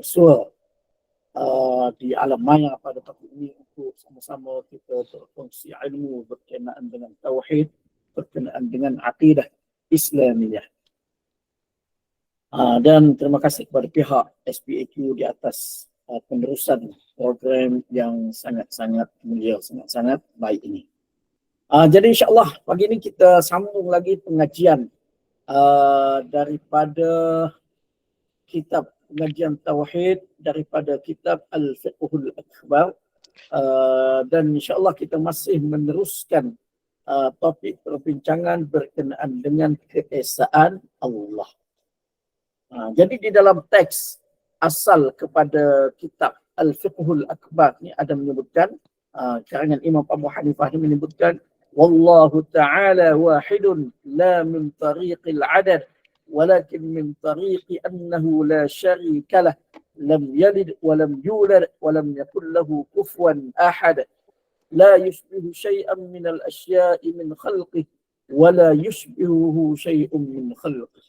bersua di alam maya pada topik ini untuk sama-sama kita berkongsi ilmu berkenaan dengan tauhid, berkenaan dengan akidah Islamiyah. Dan terima kasih kepada pihak SPAQ di atas penerusan program yang sangat-sangat mulia, sangat-sangat baik ini. Jadi insyaAllah pagi ini kita sambung lagi pengajian daripada kitab pengajian Tauhid, daripada kitab Al-Fiqhul Akbar, dan insyaAllah kita masih meneruskan topik perbincangan berkenaan dengan keesaan Allah. Jadi di dalam teks asal kepada kitab Al-Fiqhul Akbar ni ada menyebutkan, karangan Imam Abu Hanifah ni menyebutkan, Wallahu ta'ala wahidun la min tariqil adad walakin min tariqi annahu la syarika lah lam yalid wa lam yulad wa lam yakul lahu kufuwan ahad la yushbihu syai'an min al-asya'i min khalqih wa la yushbihuhu syai'un min khalqih.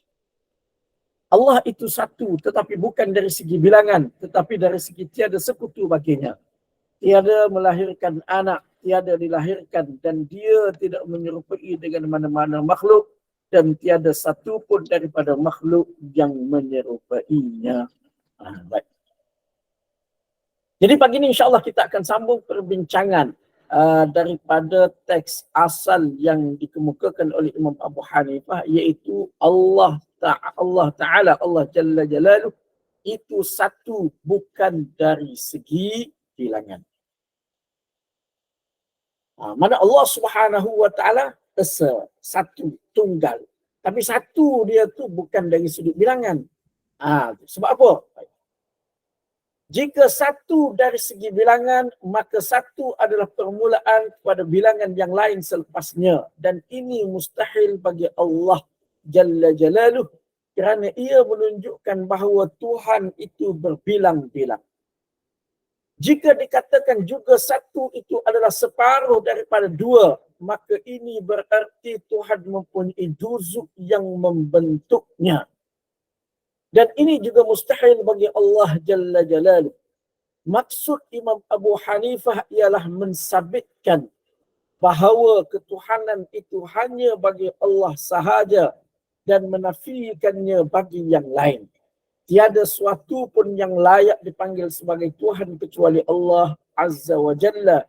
Allah itu satu, tetapi bukan dari segi bilangan, tetapi dari segi tiada sekutu baginya. Tiada melahirkan anak, tiada dilahirkan, dan dia tidak menyerupai dengan mana-mana makhluk, dan tiada satu pun daripada makhluk yang menyerupainya. Baik. Jadi pagi ini insyaAllah kita akan sambung perbincangan daripada teks asal yang dikemukakan oleh Imam Abu Hanifah, iaitu Allah Ta'ala, Allah Jalla Jalaluh, itu satu, bukan dari segi bilangan. Mana Allah Subhanahu Wa Ta'ala esa, satu, tunggal. Tapi satu dia tu bukan dari sudut bilangan. Sebab apa? Jika satu dari segi bilangan, maka satu adalah permulaan kepada bilangan yang lain selepasnya. Dan ini mustahil bagi Allah Jalla Jalaluh, kerana ia menunjukkan bahawa Tuhan itu berbilang-bilang. Jika dikatakan juga satu itu adalah separuh daripada dua, maka ini berarti Tuhan mempunyai juzuk yang membentuknya. Dan ini juga mustahil bagi Allah Jalla Jalaluh. Maksud Imam Abu Hanifah ialah mensabitkan bahawa ketuhanan itu hanya bagi Allah sahaja dan menafikannya bagi yang lain. Tiada suatu pun yang layak dipanggil sebagai Tuhan kecuali Allah Azza wa Jalla.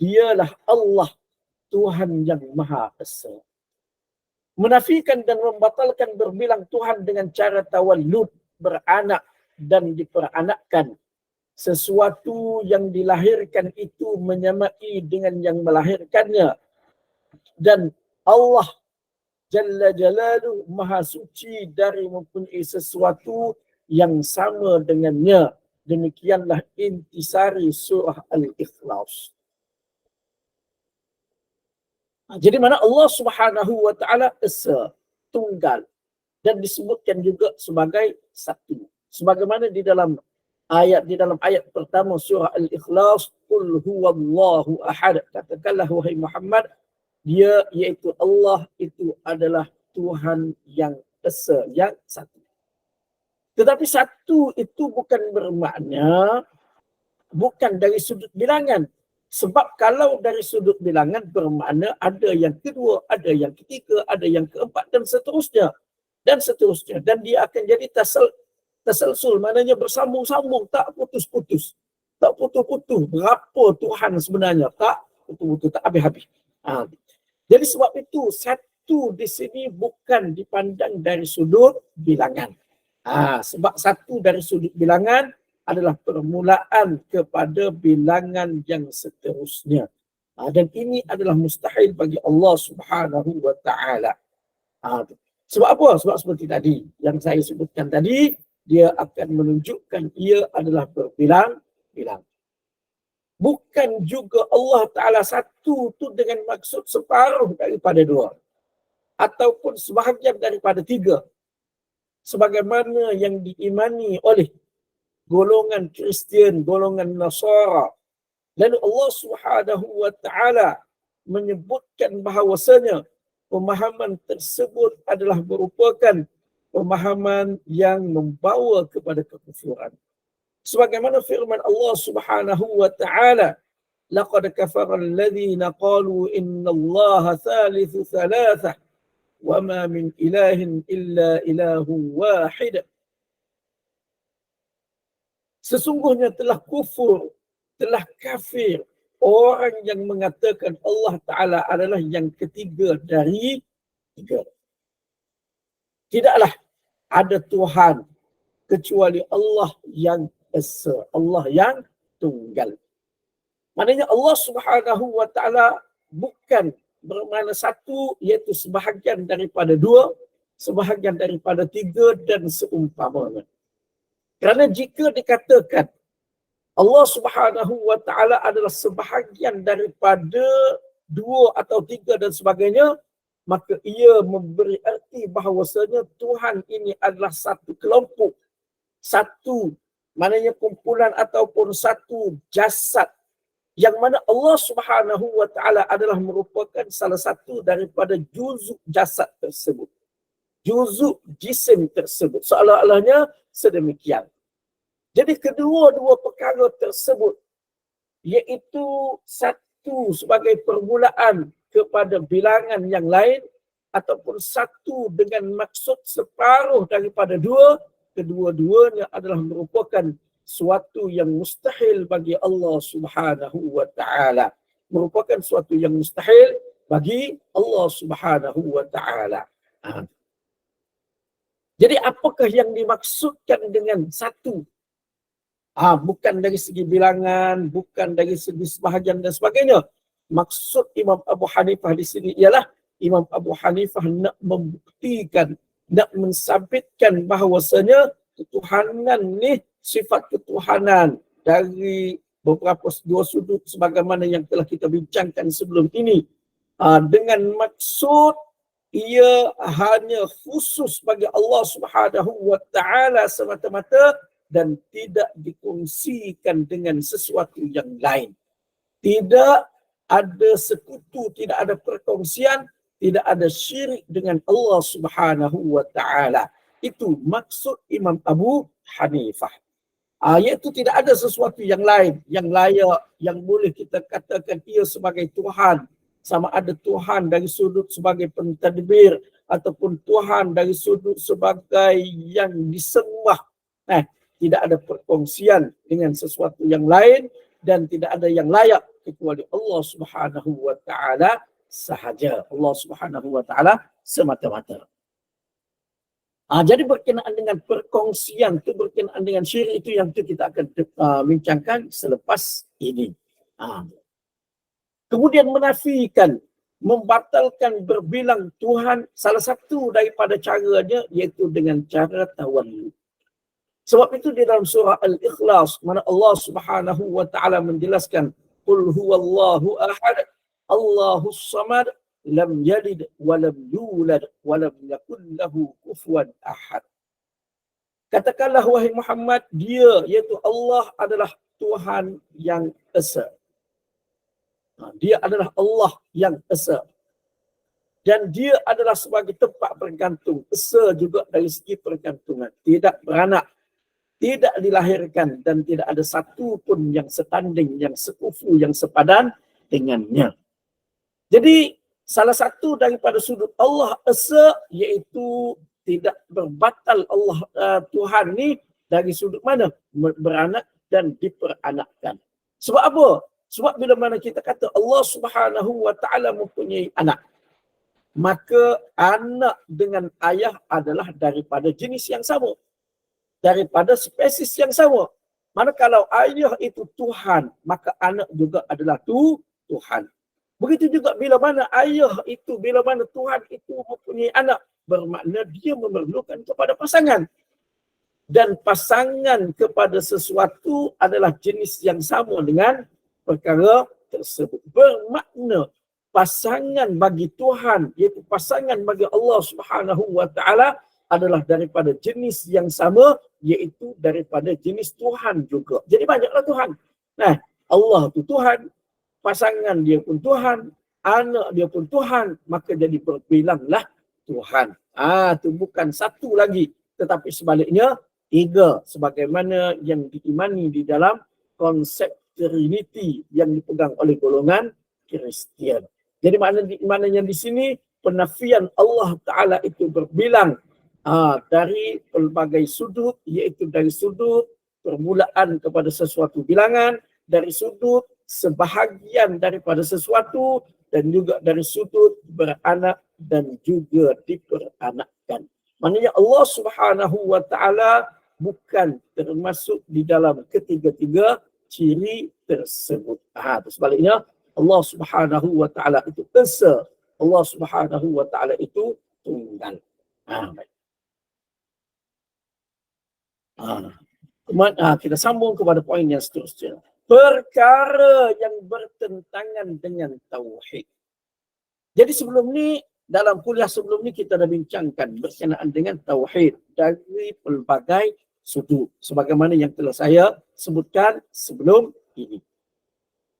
Dialah Allah, Tuhan yang Maha Esa. Menafikan dan membatalkan berbilang Tuhan dengan cara tawallud, beranak dan diperanakkan. Sesuatu yang dilahirkan itu menyamai dengan yang melahirkannya. Dan Allah Jalla Jalaluh Maha Suci dari mempunyai sesuatu yang sama dengannya. Demikianlah intisari surah Al-Ikhlas. Jadi mana Allah Subhanahu Wa Ta'ala esa, tunggal, dan disebutkan juga sebagai satu. Sebagaimana di dalam ayat pertama surah Al-Ikhlas, Qul huwallahu ahad, katakanlah wahai Muhammad, dia iaitu Allah itu adalah Tuhan yang esa, yang satu. Tetapi satu itu bukan bermakna bukan dari sudut bilangan. Sebab kalau dari sudut bilangan bermakna ada yang kedua, ada yang ketiga, ada yang keempat dan seterusnya. Dan seterusnya. Dan dia akan jadi tasalsul, maknanya bersambung-sambung, tak putus-putus. Tak putus-putus. Berapa Tuhan sebenarnya? Tak putus-putus, tak habis-habis. Jadi sebab itu satu di sini bukan dipandang dari sudut bilangan. Sebab satu dari sudut bilangan adalah permulaan kepada bilangan yang seterusnya. Dan ini adalah mustahil bagi Allah Subhanahu Wa Ta'ala. Sebab apa? Sebab seperti tadi yang saya sebutkan tadi, dia akan menunjukkan ia adalah berbilang-bilang. Bukan juga Allah Ta'ala satu tu dengan maksud separuh daripada dua. Ataupun sebahagian daripada tiga. Sebagaimana yang diimani oleh golongan Kristian, golongan Nasara. Lalu Allah Subhanahu Wa Ta'ala menyebutkan bahawasanya pemahaman tersebut adalah merupakan pemahaman yang membawa kepada kekufuran. Sebagaimana firman Allah Subhanahu wa taala, laqad kafara alladhina qalu innallaha thalithu thalathah wa ma min ilahin illa ilahun wahid. Sesungguhnya telah kufur, telah kafir orang yang mengatakan Allah Ta'ala adalah yang ketiga dari tiga. Tidaklah ada Tuhan kecuali Allah yang esa, Allah yang tunggal. Maknanya Allah Subhanahu wa taala bukan bermakna satu, iaitu sebahagian daripada dua, sebahagian daripada tiga dan seumpamanya. Kerana jika dikatakan Allah Subhanahu wa taala adalah sebahagian daripada dua atau tiga dan sebagainya, maka ia memberi arti bahawasanya Tuhan ini adalah satu kelompok, satu, maknanya kumpulan ataupun satu jasad, yang mana Allah Subhanahu wa taala adalah merupakan salah satu daripada juzuk jasad tersebut, juzuk jisim tersebut, seolah-olahnya sedemikian. Jadi kedua-dua perkara tersebut, iaitu satu sebagai permulaan kepada bilangan yang lain, ataupun satu dengan maksud separuh daripada dua, kedua-duanya adalah merupakan suatu yang mustahil bagi Allah Subhanahu wa taala. Merupakan suatu yang mustahil bagi Allah Subhanahu wa taala. Jadi apakah yang dimaksudkan dengan satu? Bukan dari segi bilangan, bukan dari segi sebahagian dan sebagainya. Maksud Imam Abu Hanifah di sini ialah Imam Abu Hanifah nak membuktikan, nak mensabitkan bahawasanya ketuhanan ni, sifat ketuhanan dari beberapa dua sudut sebagaimana yang telah kita bincangkan sebelum ini, dengan maksud ia hanya khusus bagi Allah Subhanahu wa taala semata-mata dan tidak dikongsikan dengan sesuatu yang lain. Tidak ada sekutu, tidak ada perkongsian, tidak ada syirik dengan Allah Subhanahu wa taala. Itu maksud Imam Abu Hanifah. Iaitu tidak ada sesuatu yang lain yang layak, yang boleh kita katakan ia sebagai Tuhan. Sama ada Tuhan dari sudut sebagai pentadbir ataupun Tuhan dari sudut sebagai yang disembah. Tidak ada perkongsian dengan sesuatu yang lain dan tidak ada yang layak kecuali Allah Subhanahu wa taala sahaja. Allah Subhanahu wa taala semata-mata. Jadi berkenaan dengan perkongsian itu, berkenaan dengan syirik itu yang kita akan bincangkan selepas ini. Kemudian menafikan, membatalkan berbilang Tuhan, salah satu daripada caranya iaitu dengan cara tawallud. Sebab itu di dalam surah Al-Ikhlas, mana Allah Subhanahu wa taala menjelaskan, qul huwallahu ahad, Allahus samad, lam yalid wa lam yulad wa lam yakul lahu kufuwan ahad. Katakanlah wahai Muhammad, dia iaitu Allah adalah Tuhan yang esa. Dia adalah Allah yang esa. Dan dia adalah sebagai tempat bergantung. Esa juga dari segi pergantungan. Tidak beranak, tidak dilahirkan dan tidak ada satu pun yang setanding, yang sekufu, yang sepadan dengannya. Jadi salah satu daripada sudut Allah esa iaitu tidak berbatal Allah Tuhan ni dari sudut mana? Beranak dan diperanakkan. Sebab apa? Sebab bila mana kita kata Allah Subhanahu wa taala mempunyai anak, maka anak dengan ayah adalah daripada jenis yang sama, daripada spesies yang sama. Manakala ayah itu Tuhan, maka anak juga adalah Tuhan. Begitu juga bila mana ayah itu, bila mana Tuhan itu mempunyai anak, bermakna dia memerlukan kepada pasangan. Dan pasangan kepada sesuatu adalah jenis yang sama dengan perkara tersebut. Bermakna pasangan bagi Tuhan, iaitu pasangan bagi Allah Subhanahu wa taala adalah daripada jenis yang sama, iaitu daripada jenis Tuhan juga. Jadi banyaklah Tuhan. Allah itu Tuhan, pasangan dia pun Tuhan, anak dia pun Tuhan, maka jadi berbilanglah Tuhan. Itu bukan satu lagi, tetapi sebaliknya tiga sebagaimana yang diimani di dalam konsep Trinity yang dipegang oleh golongan Kristian. Jadi maknanya di sini penafian Allah Ta'ala itu berbilang dari pelbagai sudut, iaitu dari sudut permulaan kepada sesuatu bilangan, dari sudut sebahagian daripada sesuatu, dan juga dari sudut beranak dan juga diperanakkan. Maknanya Allah Subhanahu wa Ta'ala bukan termasuk di dalam ketiga-tiga ciri tersebut. Sebaliknya Allah Subhanahu wa Ta'ala itu esa, Allah Subhanahu wa Ta'ala itu tunggal. Baik. Kita sambung kepada poin yang seterusnya. Perkara yang bertentangan dengan tauhid. Jadi sebelum ni, dalam kuliah sebelum ni kita dah bincangkan berkenaan dengan tauhid dari pelbagai sudut, sebagaimana yang telah saya sebutkan sebelum ini.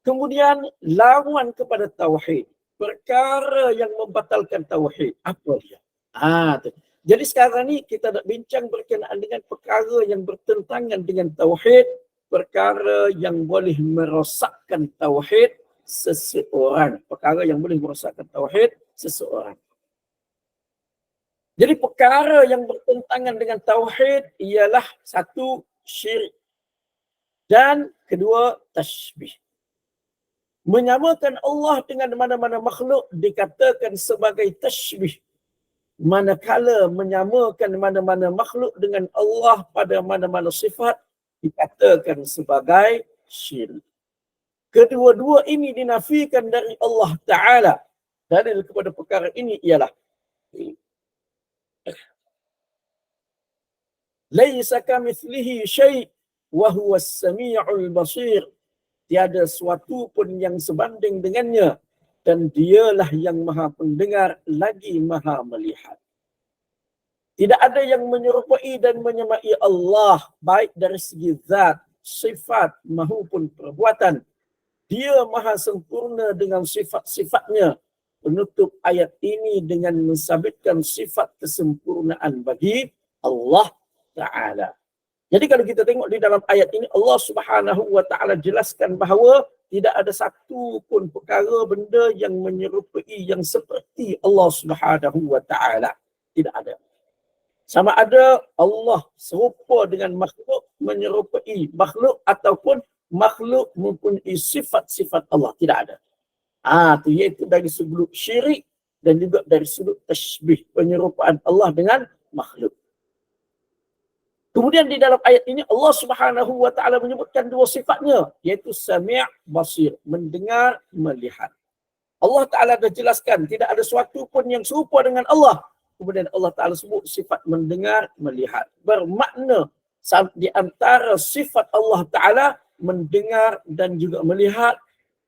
Kemudian lawan kepada tauhid, perkara yang membatalkan tauhid, apa dia? Jadi sekarang ni kita nak bincang berkenaan dengan perkara yang bertentangan dengan tauhid, perkara yang boleh merosakkan tauhid seseorang, perkara yang boleh merosakkan tauhid seseorang. Jadi perkara yang bertentangan dengan tauhid ialah satu, syirik, dan kedua, tashbih. Menyamakan Allah dengan mana-mana makhluk dikatakan sebagai tashbih, manakala menyamakan mana-mana makhluk dengan Allah pada mana-mana sifat dikatakan sebagai syirik. Kedua-dua ini dinafikan dari Allah Ta'ala. Dalil kepada perkara ini ialah laisa kamitslihi syai' wa huwa as-sami'ul basir. Tiada sesuatu pun yang sebanding dengannya, dan dialah yang maha pendengar lagi maha melihat. Tidak ada yang menyerupai dan menyamai Allah, baik dari segi zat, sifat maupun perbuatan. Dia maha sempurna dengan sifat-sifatnya. Penutup ayat ini dengan mensabitkan sifat kesempurnaan bagi Allah Ta'ala. Jadi kalau kita tengok di dalam ayat ini, Allah Subhanahu wa Ta'ala jelaskan bahawa tidak ada satu pun perkara benda yang menyerupai, yang seperti Allah Subhanahu wa Ta'ala. Tidak ada. Sama ada Allah serupa dengan makhluk, menyerupai makhluk, ataupun makhluk mempunyai sifat-sifat Allah. Tidak ada. Itu iaitu dari sudut syirik dan juga dari sudut tashbih, penyerupaan Allah dengan makhluk. Kemudian di dalam ayat ini Allah Subhanahu wa Ta'ala menyebutkan dua sifatnya, iaitu sami' basir, mendengar, melihat. Allah Ta'ala dah jelaskan tidak ada sesuatu pun yang serupa dengan Allah. Kemudian Allah Ta'ala sebut sifat mendengar, melihat. Bermakna di antara sifat Allah Ta'ala mendengar dan juga melihat,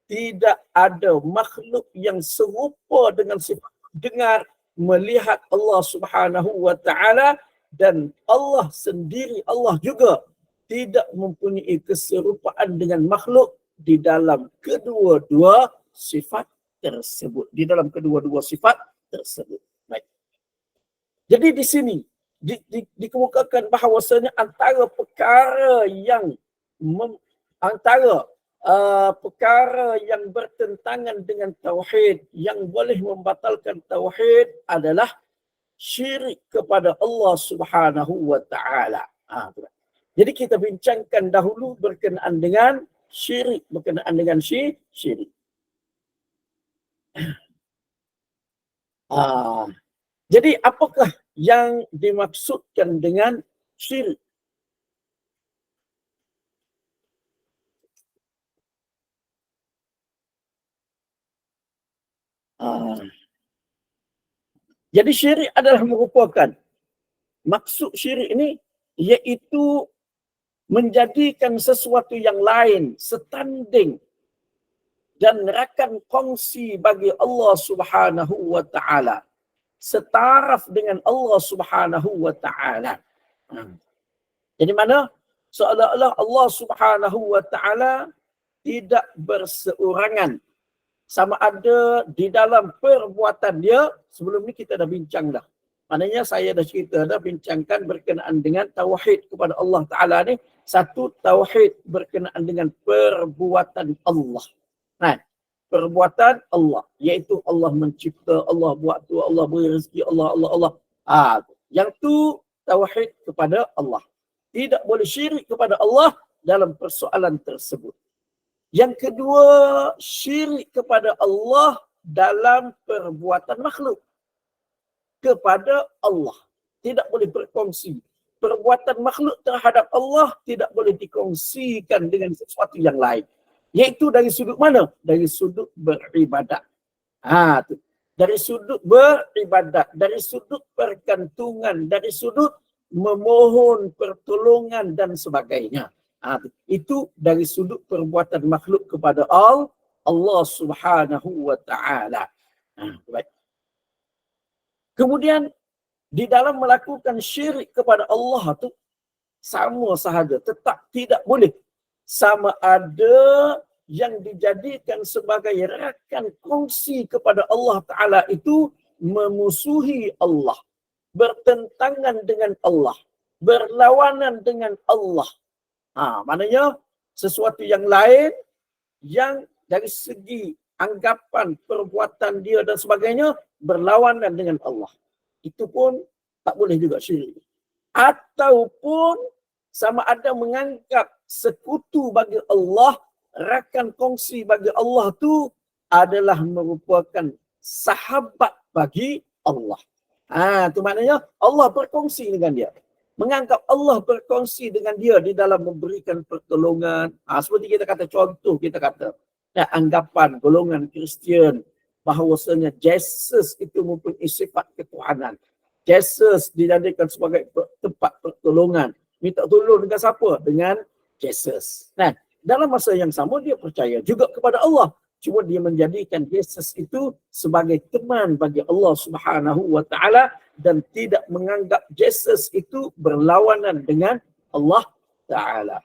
tidak ada makhluk yang serupa dengan sifat dengar, melihat Allah Subhanahu wa Ta'ala, dan Allah sendiri, Allah juga tidak mempunyai keserupaan dengan makhluk di dalam kedua-dua sifat tersebut. Di dalam kedua-dua sifat tersebut. Baik. Jadi di sini dikemukakan bahawasanya antara perkara yang perkara yang bertentangan dengan tauhid, yang boleh membatalkan tauhid adalah syirik kepada Allah Subhanahu wa Ta'ala. Jadi kita bincangkan dahulu berkenaan dengan syirik, berkenaan dengan syirik. Jadi apakah yang dimaksudkan dengan syirik? Jadi syirik adalah merupakan, maksud syirik ini iaitu menjadikan sesuatu yang lain setanding dan rakan kongsi bagi Allah Subhanahu wa Ta'ala, setaraf dengan Allah Subhanahu wa Ta'ala. Jadi mana seolah-olah Allah Subhanahu wa Ta'ala tidak berseorangan, sama ada di dalam perbuatan dia. Sebelum ni kita dah bincang dah. Maknanya saya dah cerita dah bincangkan berkenaan dengan tauhid kepada Allah Ta'ala ni. Satu, tauhid berkenaan dengan perbuatan Allah. Nah, perbuatan Allah. Iaitu Allah mencipta, Allah buat tu, Allah beri rezeki, Allah. Yang tu tauhid kepada Allah. Tidak boleh syirik kepada Allah dalam persoalan tersebut. Yang kedua, syirik kepada Allah dalam perbuatan makhluk kepada Allah. Tidak boleh berkongsi. Perbuatan makhluk terhadap Allah tidak boleh dikongsikan dengan sesuatu yang lain. Iaitu dari sudut mana? Dari sudut beribadat. Dari sudut beribadat, dari sudut pergantungan, dari sudut memohon pertolongan dan sebagainya. Itu dari sudut perbuatan makhluk kepada Allah Subhanahu wa Ta'ala. Baik. Kemudian di dalam melakukan syirik kepada Allah tu sama sahaja, tetap tidak boleh. Sama ada yang dijadikan sebagai rakan kongsi kepada Allah Ta'ala itu memusuhi Allah, bertentangan dengan Allah, berlawanan dengan Allah. Maknanya sesuatu yang lain yang dari segi anggapan, perbuatan dia dan sebagainya berlawanan dengan Allah. Itu pun tak boleh juga syirik. Ataupun sama ada menganggap sekutu bagi Allah, rakan kongsi bagi Allah tu adalah merupakan sahabat bagi Allah. Tu maknanya Allah berkongsi dengan dia. Menganggap Allah berkongsi dengan dia di dalam memberikan pertolongan. Seperti kita kata, contoh kita kata, anggapan golongan Kristian bahawasanya Jesus itu mempunyai sifat ketuhanan. Jesus dijadikan sebagai tempat pertolongan. Minta tolong dengan siapa? Dengan Jesus. Dalam masa yang sama dia percaya juga kepada Allah. Cuma dia menjadikan Jesus itu sebagai teman bagi Allah Subhanahu wa Ta'ala dan tidak menganggap Jesus itu berlawanan dengan Allah Ta'ala.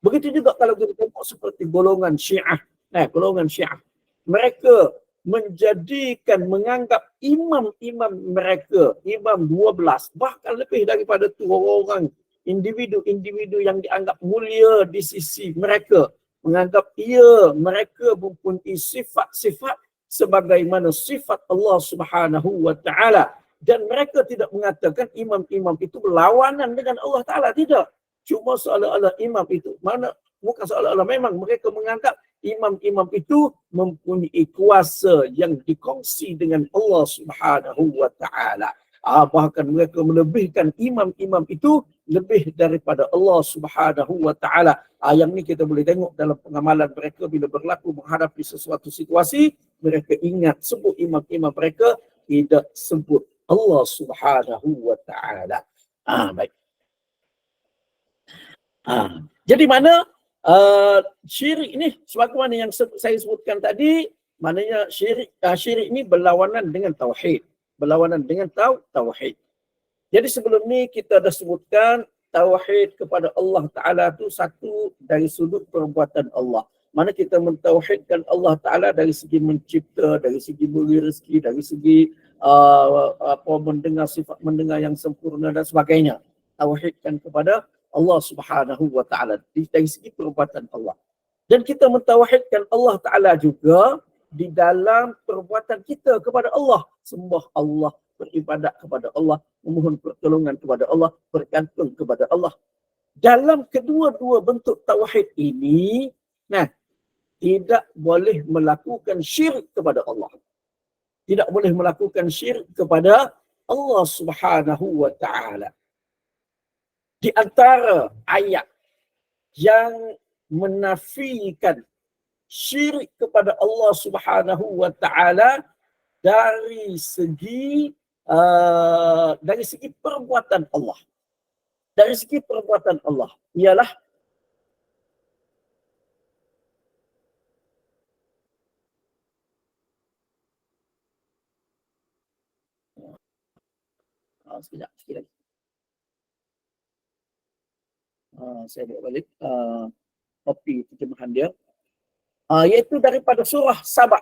Begitu juga kalau kita tengok seperti golongan Syiah. Golongan Syiah. Mereka menjadikan, menganggap imam-imam mereka, imam 12, bahkan lebih daripada tu orang-orang, individu-individu yang dianggap mulia di sisi mereka, menganggap mereka mempunyai sifat-sifat sebagaimana sifat Allah Subhanahu wa Ta'ala. Dan mereka tidak mengatakan imam-imam itu berlawanan dengan Allah Ta'ala. Tidak. Cuma seolah-olah imam itu, bukan seolah-olah, memang mereka menganggap imam-imam itu mempunyai kuasa yang dikongsi dengan Allah Subhanahu wa Ta'ala. Bahkan mereka melebihkan imam-imam itu lebih daripada Allah Subhanahu wa Ta'ala. Yang ni kita boleh tengok dalam pengamalan mereka bila berlaku menghadapi sesuatu situasi, mereka ingat sebut imam-imam mereka, tidak sebut Allah Subhanahu wa Ta'ala. Baik. Jadi mana syirik ini sebagaimana yang saya sebutkan tadi, maknanya syirik ini berlawanan dengan tauhid, berlawanan dengan tauhid. Jadi sebelum ni kita dah sebutkan tauhid kepada Allah Ta'ala tu satu dari sudut perbuatan Allah. Mana kita mentauhidkan Allah Ta'ala dari segi mencipta, dari segi beri rezeki, dari segi mendengar, sifat mendengar yang sempurna dan sebagainya. Tauhidkan kepada Allah Subhanahu wa Ta'ala dari segi perbuatan Allah. Dan kita mentauhidkan Allah Ta'ala juga di dalam perbuatan kita kepada Allah. Sembah Allah, beribadat kepada Allah, memohon pertolongan kepada Allah, bergantung kepada Allah. Dalam kedua-dua bentuk tauhid ini, tidak boleh melakukan syirik kepada Allah. Tidak boleh melakukan syirik kepada Allah Subhanahu wa Ta'ala. Di antara ayat yang menafikan syirik kepada Allah Subhanahu wa Ta'ala dari segi perbuatan Allah. Dari segi perbuatan Allah ialah sekejap lagi. Saya buat balik kopi terjemahan dia. Iaitu daripada surah Saba.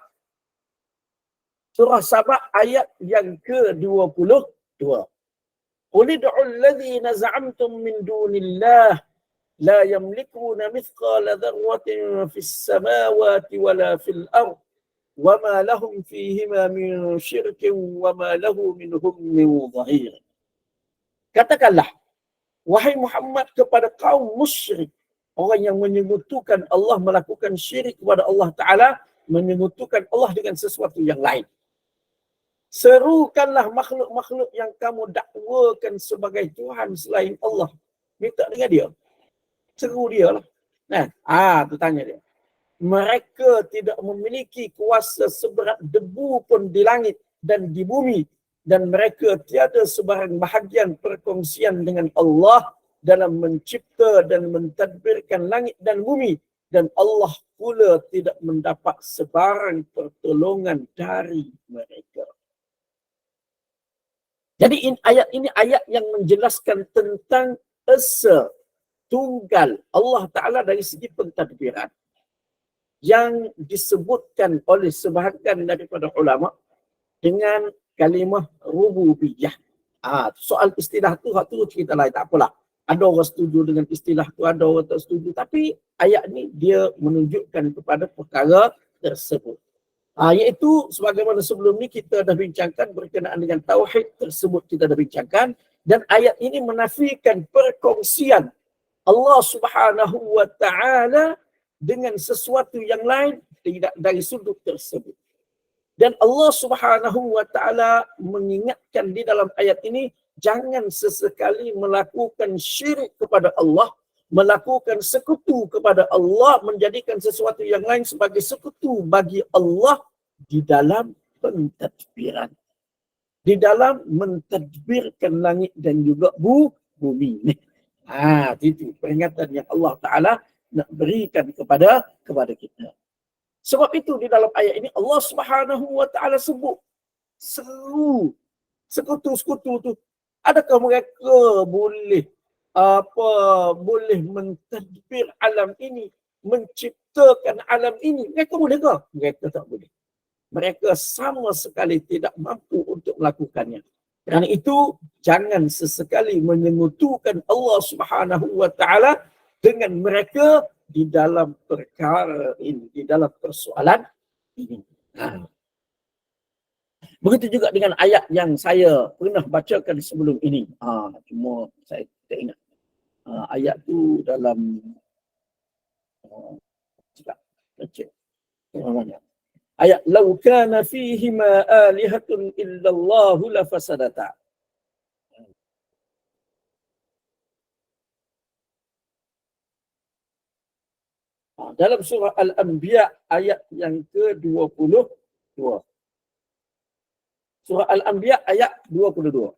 Surah Saba ayat yang ke-22. Qul ud'u alladhina za'amtum min dunillah la yamlikuna mithqala dharratin fis samawati wala fil ard wama lahum fihima min syirkin wama lahu minhum min dhahir. Katakanlah, wahai Muhammad, kepada kaum musyrik, orang yang menyekutukan Allah, melakukan syirik kepada Allah Ta'ala, menyekutukan Allah dengan sesuatu yang lain. Serukanlah makhluk-makhluk yang kamu dakwakan sebagai Tuhan selain Allah. Minta dengan dia. Seru dia lah. Nah, tu tanya dia. Mereka tidak memiliki kuasa seberat debu pun di langit dan di bumi. Dan mereka tiada sebarang bahagian perkongsian dengan Allah dalam mencipta dan mentadbirkan langit dan bumi. Dan Allah pula tidak mendapat sebarang pertolongan dari mereka. Jadi ayat ini ayat yang menjelaskan tentang esa tunggal Allah Ta'ala dari segi pentadbiran. Yang disebutkan oleh sebahagian daripada ulama dengan kalimah rububiyah. Soal istilah tu cerita lain, tak apalah. Ada orang setuju dengan istilah tu, ada orang tak setuju. Tapi ayat ni dia menunjukkan kepada perkara tersebut. Iaitu sebagaimana sebelum ni kita dah bincangkan berkenaan dengan tauhid tersebut, kita dah bincangkan. Dan ayat ini menafikan perkongsian Allah Subhanahu wa Ta'ala dengan sesuatu yang lain tidak dari sudut tersebut. Dan Allah Subhanahu wa Ta'ala mengingatkan di dalam ayat ini, jangan sesekali melakukan syirik kepada Allah, melakukan sekutu kepada Allah, menjadikan sesuatu yang lain sebagai sekutu bagi Allah di dalam pentadbiran. Di dalam mentadbirkan langit dan juga bumi. Itu peringatan yang Allah Ta'ala nak berikan kepada kita. Sebab itu di dalam ayat ini Allah Subhanahu wa Ta'ala sebut seru sekutu-sekutu tu. Adakah mereka boleh mentadbir alam ini, menciptakan alam ini? Mereka boleh ke? Mereka tak boleh. Mereka sama sekali tidak mampu untuk melakukannya. Kerana itu jangan sesekali menyengutukan Allah Subhanahu wa Ta'ala dengan mereka di dalam perkara ini, di dalam persoalan ini. Begitu juga dengan ayat yang saya pernah bacakan sebelum ini. Cuma saya tak ingat. Ayat tu dalam ayat law kana fihima alihatun illallahu lafasadata. Dalam surah Al-Anbiya ayat yang ke-22. Surah Al-Anbiya ayat 22.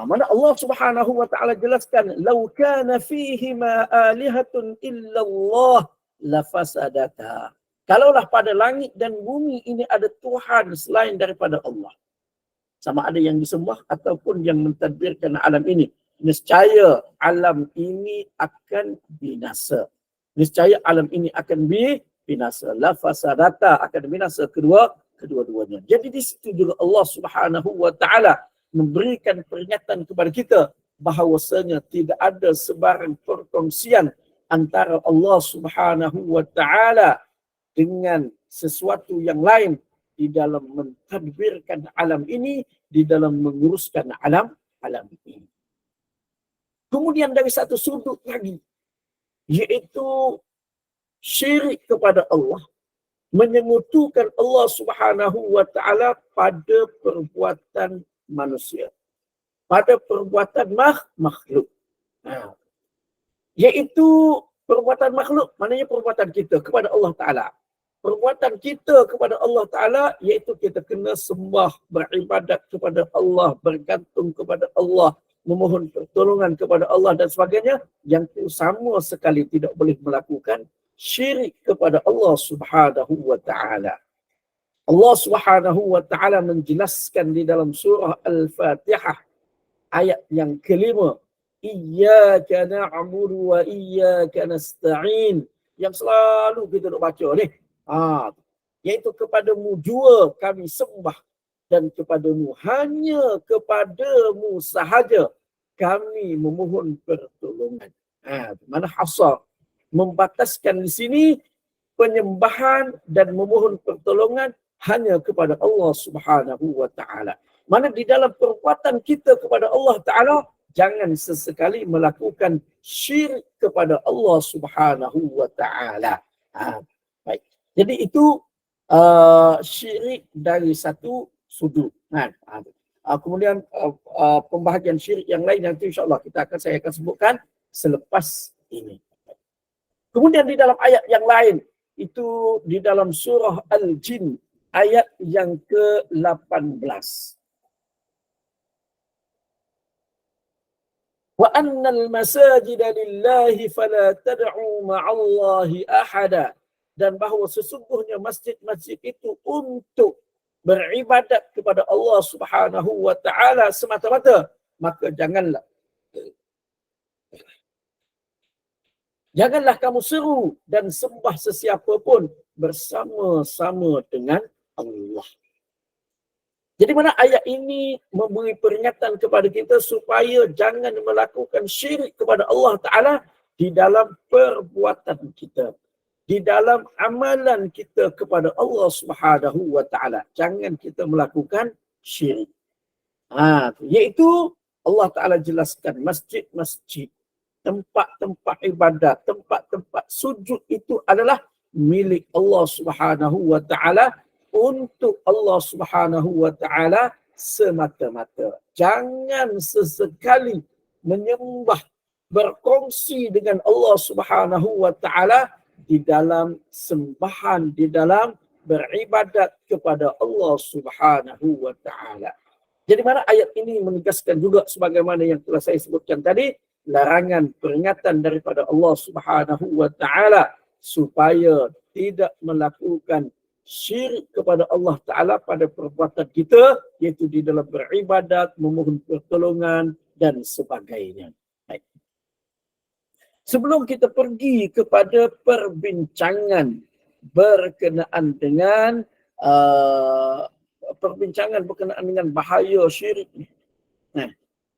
Mana Allah Subhanahu wa Ta'ala jelaskan, "Lau kana fihi ma alihatun illallah lafasadata." Kalaulah pada langit dan bumi ini ada Tuhan selain daripada Allah, sama ada yang disembah ataupun yang mentadbirkan alam ini, niscaya alam ini akan binasa. Niscaya alam ini akan binasa. Lafasadata, akan binasa kedua-duanya. Jadi di situ juga Allah Subhanahu wa Ta'ala memberikan peringatan kepada kita bahawasanya tidak ada sebarang perkongsian antara Allah Subhanahu wa Ta'ala dengan sesuatu yang lain di dalam mentadbirkan alam ini, di dalam menguruskan alam ini. Kemudian dari satu sudut lagi, iaitu syirik kepada Allah, menyengutukan Allah Subhanahu wa Ta'ala pada perbuatan manusia, pada perbuatan makhluk. Iaitu perbuatan makhluk, maknanya perbuatan kita kepada Allah Ta'ala. Perbuatan kita kepada Allah Ta'ala iaitu kita kena sembah, beribadat kepada Allah, bergantung kepada Allah, memohon pertolongan kepada Allah dan sebagainya, yang itu sama sekali tidak boleh melakukan syirik kepada Allah Subhanahu wa Ta'ala. Allah Subhanahu wa Ta'ala menjelaskan di dalam surah Al-Fatihah ayat yang kelima, Iyyaka na'budu wa iyyaka nasta'in, yang selalu kita nak baca ni. Iaitu kepadamu jua kami sembah dan kepadamu, hanya kepadamu sahaja kami memohon pertolongan. Mana hasar, membataskan di sini penyembahan dan memohon pertolongan hanya kepada Allah Subhanahu wa taala. Mana di dalam perbuatan kita kepada Allah taala jangan sesekali melakukan syirik kepada Allah Subhanahu wa taala. Baik. Jadi itu syirik dari satu sudut. Kemudian pembahagian syirik yang lain nanti insya-Allah saya akan sebutkan selepas ini. Kemudian di dalam ayat yang lain itu di dalam surah Al-Jin ayat yang ke-18. Wa annal masajida lillahi fala tad'u ma'allahi ahada. Dan bahawa sesungguhnya masjid-masjid itu untuk beribadat kepada Allah Subhanahu wa taala semata-mata, maka janganlah kamu seru dan sembah sesiapa pun bersama-sama dengan Allah. Jadi mana ayat ini memberi peringatan kepada kita supaya jangan melakukan syirik kepada Allah Ta'ala di dalam perbuatan kita, di dalam amalan kita kepada Allah Subhanahu wa taala. Jangan kita melakukan syirik. Iaitu Allah Taala jelaskan masjid-masjid, tempat-tempat ibadat, tempat-tempat sujud itu adalah milik Allah Subhanahu wa taala, untuk Allah Subhanahu wa taala semata-mata. Jangan sesekali menyembah, berkongsi dengan Allah Subhanahu wa taala di dalam sembahan, di dalam beribadat kepada Allah Subhanahu wa taala. Jadi mana ayat ini menegaskan juga sebagaimana yang telah saya sebutkan tadi, larangan, peringatan daripada Allah Subhanahu wa taala supaya tidak melakukan syirik kepada Allah Ta'ala pada perbuatan kita, iaitu di dalam beribadat, memohon pertolongan dan sebagainya. Baik. Sebelum kita pergi kepada perbincangan berkenaan dengan bahaya syirik,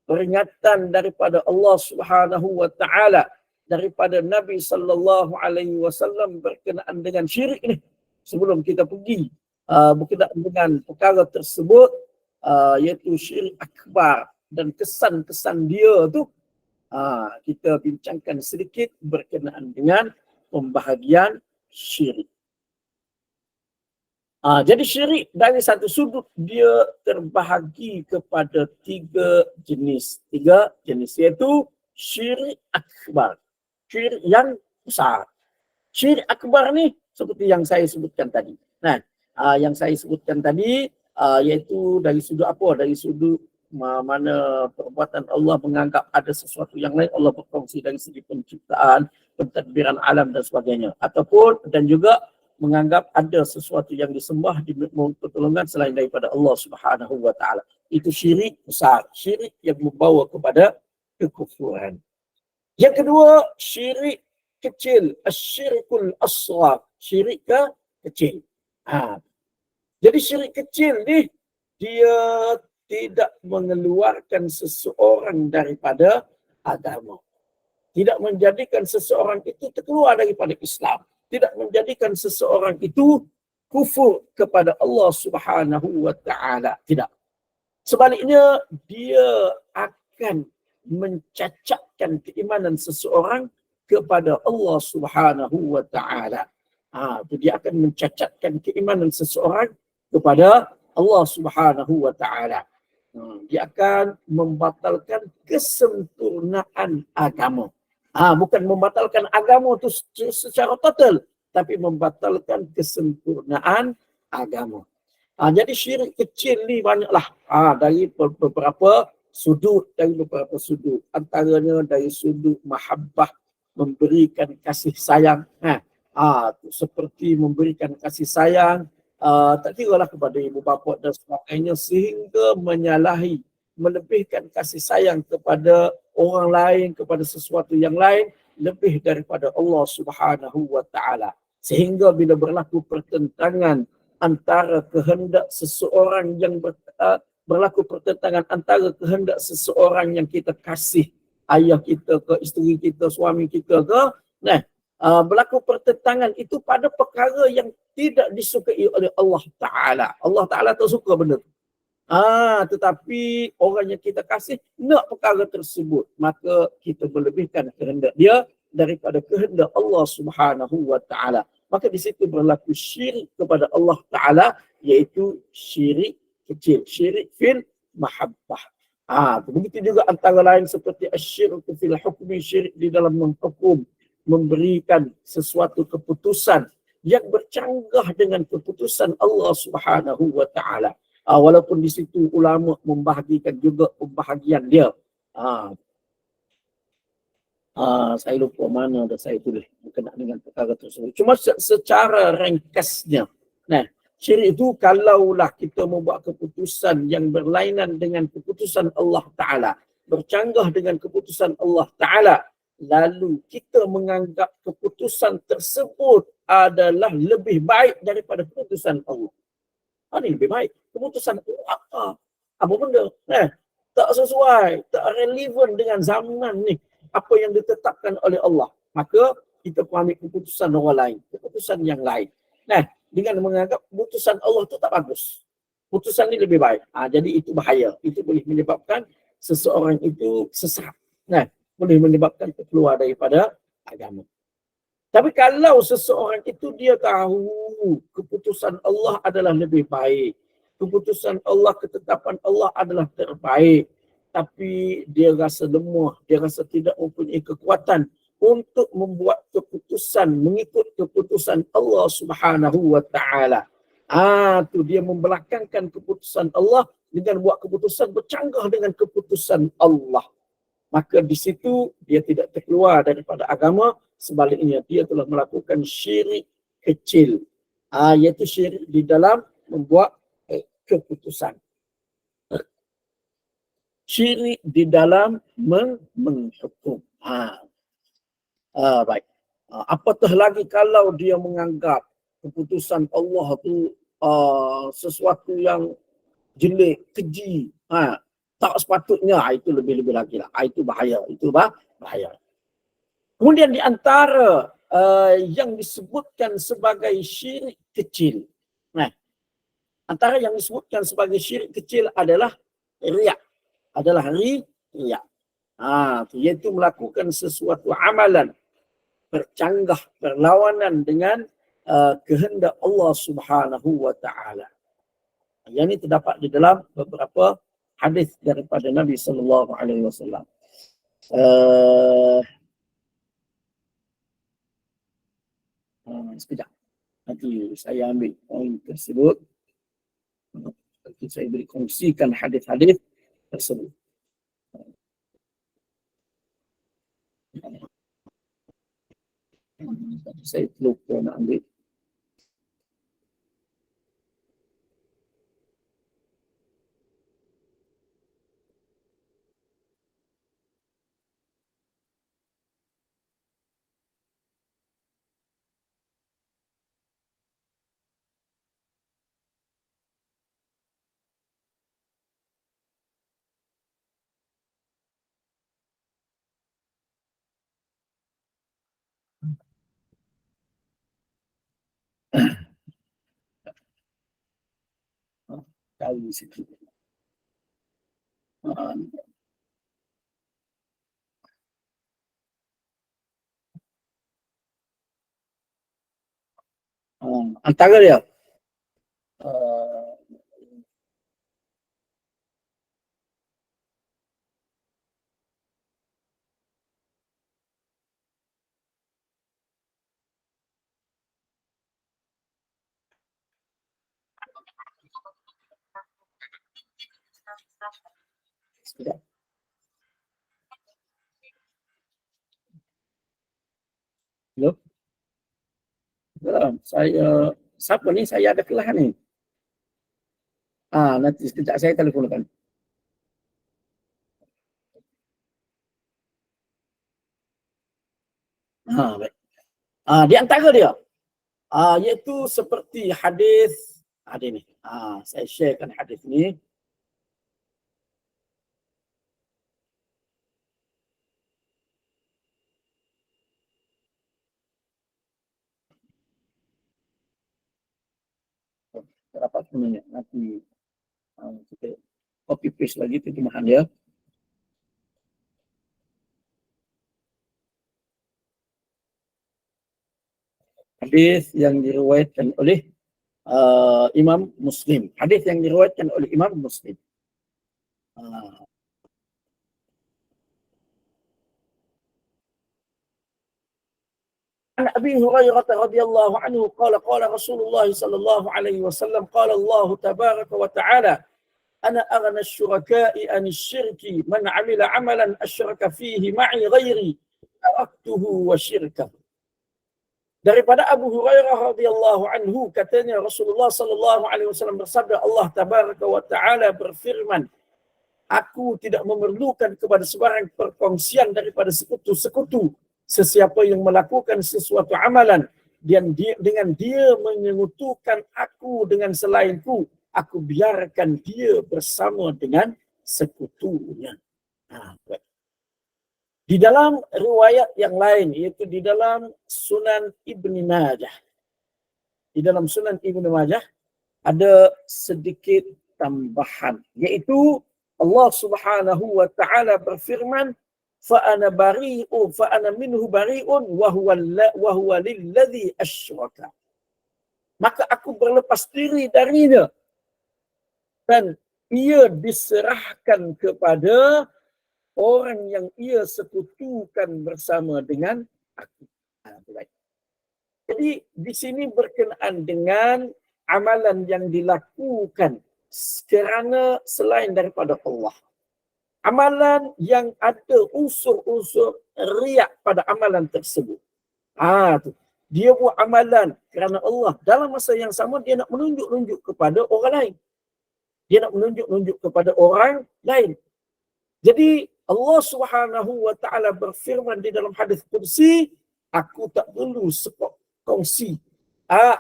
peringatan daripada Allah Subhanahu wa taala, daripada Nabi sallallahu alaihi wasallam berkenaan dengan syirik ni. Sebelum kita pergi berkenaan dengan perkara tersebut, iaitu syirik akbar dan kesan-kesan dia tu, kita bincangkan sedikit berkenaan dengan pembahagian syirik. Jadi syirik dari satu sudut dia terbahagi kepada tiga jenis, iaitu syirik akbar, syirik yang besar. Syirik akbar ni seperti yang saya sebutkan tadi. Yang saya sebutkan tadi iaitu dari sudut apa? Dari sudut mana perbuatan Allah menganggap ada sesuatu yang lain, Allah berkongsi dari segi penciptaan, pentadbiran alam dan sebagainya. Ataupun dan juga menganggap ada sesuatu yang disembah, dimohon pertolongan selain daripada Allah Subhanahu wa taala. Itu syirik besar, syirik yang membawa kepada kekufuran. Yang kedua, syirik kecil, asyirikul asghar, syirik kecil. Jadi syirik kecil ni dia tidak mengeluarkan seseorang daripada agama. Tidak menjadikan seseorang itu terkeluar daripada Islam. Tidak menjadikan seseorang itu kufur kepada Allah Subhanahu wa taala. Tidak. Sebaliknya dia akan mencacatkan keimanan seseorang kepada Allah Subhanahu wa taala. Dia akan mencacatkan keimanan seseorang kepada Allah Subhanahu wa taala. Dia akan membatalkan kesempurnaan agama. Bukan membatalkan agama itu secara total, tapi membatalkan kesempurnaan agama. Jadi syirik kecil ni banyaklah dari beberapa sudut, antaranya dari sudut mahabbah, memberikan kasih sayang, seperti memberikan kasih sayang tak kiralah kepada ibu bapa dan sebagainya, sehingga menyalahi, melebihkan kasih sayang kepada orang lain, kepada sesuatu yang lain lebih daripada Allah Subhanahu wa taala. Sehingga bila berlaku pertentangan antara kehendak seseorang yang berlaku pertentangan antara kehendak seseorang yang kita kasih, ayah kita ke, isteri kita, suami kita ke, berlaku pertentangan itu pada perkara yang tidak disukai oleh Allah Ta'ala. Allah Ta'ala tak suka benda tu. Tetapi orang yang kita kasih nak perkara tersebut, maka kita melebihkan kehendak dia daripada kehendak Allah Subhanahu wa Ta'ala. Maka di situ berlaku syirik kepada Allah Ta'ala, iaitu syirik kecil, syirik fil mahabbah. Begitu juga antara lain seperti asyirku fil hukmi, syirik di dalam menghukum, memberikan sesuatu keputusan yang bercanggah dengan keputusan Allah Subhanahu wa Ta'ala. Walaupun di situ ulama membahagikan juga pembahagian dia. Saya lupa mana dah saya tulis berkenaan dengan perkara tersebut. Cuma secara ringkasnya, syirik itu kalaulah kita membuat keputusan yang berlainan dengan keputusan Allah Ta'ala, bercanggah dengan keputusan Allah Ta'ala, lalu kita menganggap keputusan tersebut adalah lebih baik daripada keputusan Allah. Ini lebih baik. Keputusan itu apa benda? Tak sesuai, tak relevan dengan zaman ni. Apa yang ditetapkan oleh Allah. Maka kita pun ambil keputusan orang lain. Keputusan yang lain. Dengan menganggap keputusan Allah itu tak bagus. Keputusan ini lebih baik. Jadi itu bahaya. Itu boleh menyebabkan seseorang itu sesat. Boleh menyebabkan keluar daripada agama. Tapi kalau seseorang itu dia tahu keputusan Allah adalah lebih baik, keputusan Allah, ketetapan Allah adalah terbaik, tapi dia rasa lemah, dia rasa tidak mempunyai kekuatan untuk membuat keputusan mengikut keputusan Allah Subhanahu wa Ta'ala. Tu dia membelakangkan keputusan Allah dengan buat keputusan bercanggah dengan keputusan Allah. Maka di situ dia tidak terkeluar daripada agama, sebaliknya dia telah melakukan syirik kecil. Iaitu syirik di dalam membuat keputusan. Syirik di dalam menghukum. Baik. Apatah lagi kalau dia menganggap keputusan Allah itu sesuatu yang jelek, keji, tak sepatutnya, itu lebih-lebih lagi lah. Itu bahaya. Itu bahaya. Kemudian di antara yang disebutkan sebagai syirik kecil. Antara yang disebutkan sebagai syirik kecil adalah riya. Riya. Iaitu melakukan sesuatu amalan bercanggah, berlawanan dengan kehendak Allah Subhanahu wa Ta'ala. Yang ini terdapat di dalam beberapa hadis daripada Nabi sallallahu alaihi wasallam. Sekejap. Nanti saya ambil poin tersebut. Nanti saya beri kongsikan hadis-hadis tersebut. Saya lupa nak ambil. Kali sikit. Antara dia sekejap. Hello? Saya, siapa ni? Saya ada kelas ni. Nanti sekejap saya telefonkan. Baik. Di antara dia Iaitu seperti hadis ada ni. Saya sharekan hadis ni. Tak dapat sebenarnya. Nanti kita copy paste lagi terjemahan dia. Hadis yang diriwayatkan oleh Imam Muslim. Hadis yang diriwayatkan oleh Imam Muslim. عن أبي هريرة رضي الله عنه قال قال رسول الله صلى الله عليه وسلم قال الله تبارك وتعالى أنا أغنى الشركاء عن الشرك من عمل عملا أشرك فيه معي غيري تركته وشركه. Daripada Abu Hurairah radhiyallahu anhu katanya Rasulullah sallallahu alaihi wasallam bersabda, Allah tabaraka wa taala berfirman, aku tidak memerlukan kepada sebarang perkongsian daripada sekutu-sekutu. Sesiapa yang melakukan sesuatu amalan dengan dia menyekutukan aku dengan selainku, aku biarkan dia bersama dengan sekutunya. Di dalam riwayat yang lain, iaitu di dalam Sunan Ibn Majah. Di dalam Sunan Ibn Majah ada sedikit tambahan, iaitu Allah Subhanahu wa taala berfirman, فَأَنَا مِنْهُ بَرِيءٌ وَهُوَ لِلَّذِي أَشْرَكَ. Maka aku berlepas diri darinya dan ia diserahkan kepada orang yang ia sekutukan bersama dengan aku. Jadi di sini berkenaan dengan amalan yang dilakukan kerana selain daripada Allah. Amalan yang ada unsur-unsur riak pada amalan tersebut. Dia buat amalan kerana Allah. Dalam masa yang sama dia nak menunjuk-nunjuk kepada orang lain. Dia nak menunjuk-nunjuk kepada orang lain. Jadi Allah Subhanahu wa taala berfirman di dalam hadis qudsi, aku tak perlu kongsi.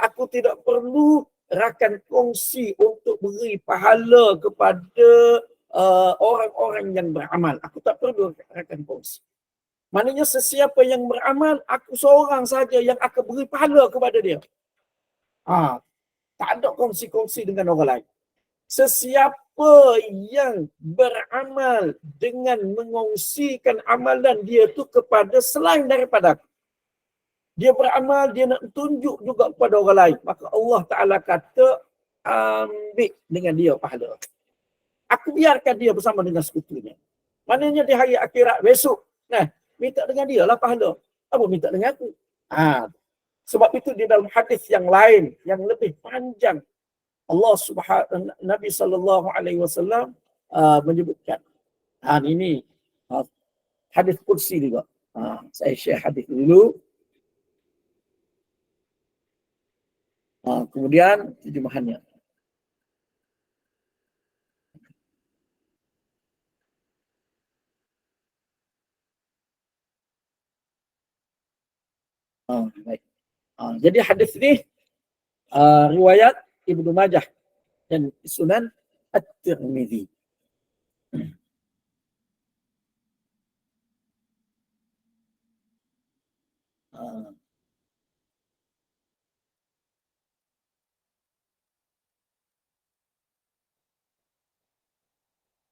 Aku tidak perlu rakan kongsi untuk beri pahala kepada orang-orang yang beramal. Aku tak perlu rakan kongsi. Maknanya sesiapa yang beramal, aku seorang saja yang akan beri pahala kepada dia. Tak ada kongsi-kongsi dengan orang lain. Sesiapa yang beramal dengan mengongsikan amalan dia tu kepada selain daripada aku, dia beramal, dia nak tunjuk juga kepada orang lain, maka Allah Ta'ala kata, ambil dengan dia pahala. Aku biarkan dia bersama dengan sekutunya. Maknanya di hari akhirat besok, minta dengan dia lah pahala. Apa minta dengan aku? Sebab itu di dalam hadis yang lain, yang lebih panjang, Nabi sallallahu alaihi wasallam menyebutkan. Ini hadis qudsi juga. Saya share hadis dulu. Kemudian terjemahannya. Baik. Jadi hadis ini riwayat Ibnu Majah dan Sunan At-Tirmidzi.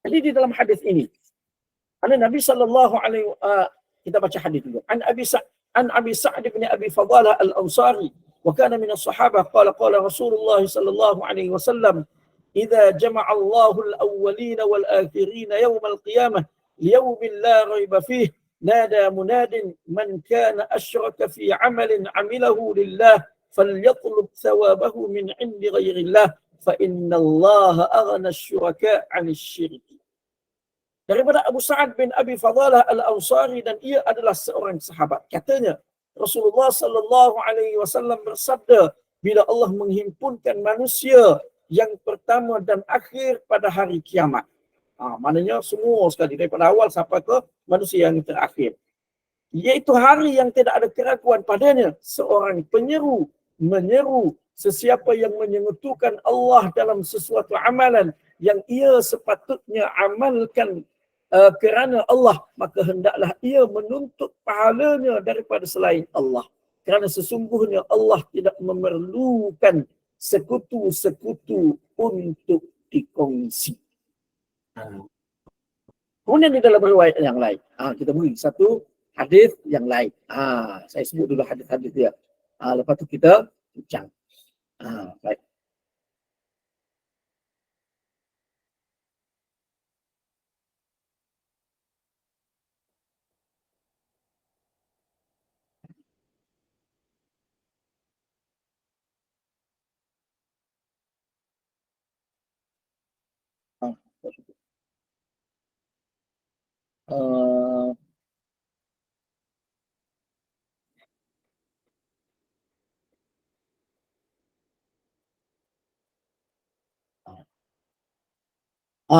Jadi di dalam hadis ini, Nabi sallallahu alaihi kita baca hadis dulu. An Abi Sa'd bin Abi Fadalah Al-Ansari wa kana min as-sahabah qala Rasulullah sallallahu alaihi wasallam idza jama'a Allahu al-awwalin wal-akhirin yawm al-qiyamah liyawmin la rayba fihi nada munadin man kana ashraka fi 'amalin 'amilahu lillah falyatlub thawabahu min 'indi ghairillah fa innallaha aghna asy-syuraka 'anil syirk. Daripada Abu Sa'ad bin Abi Fadalah Al-Ansari, dan ia adalah seorang sahabat. Katanya, Rasulullah sallallahu alaihi wasallam bersabda, bila Allah menghimpunkan manusia yang pertama dan akhir pada hari kiamat. Maknanya semua sekali daripada awal sampai ke manusia yang terakhir. Iaitu hari yang tidak ada keraguan padanya. Seorang penyeru menyeru sesiapa yang menyentuhkan Allah dalam sesuatu amalan yang ia sepatutnya amalkan kerana Allah, maka hendaklah ia menuntut pahalanya daripada selain Allah. Kerana sesungguhnya Allah tidak memerlukan sekutu-sekutu untuk dikongsi. Kemudian di dalam riwayat yang lain, kita beri satu hadis yang lain. Saya sebut dulu hadis-hadis dia. Lepas tu kita bincang. Baik. Uh,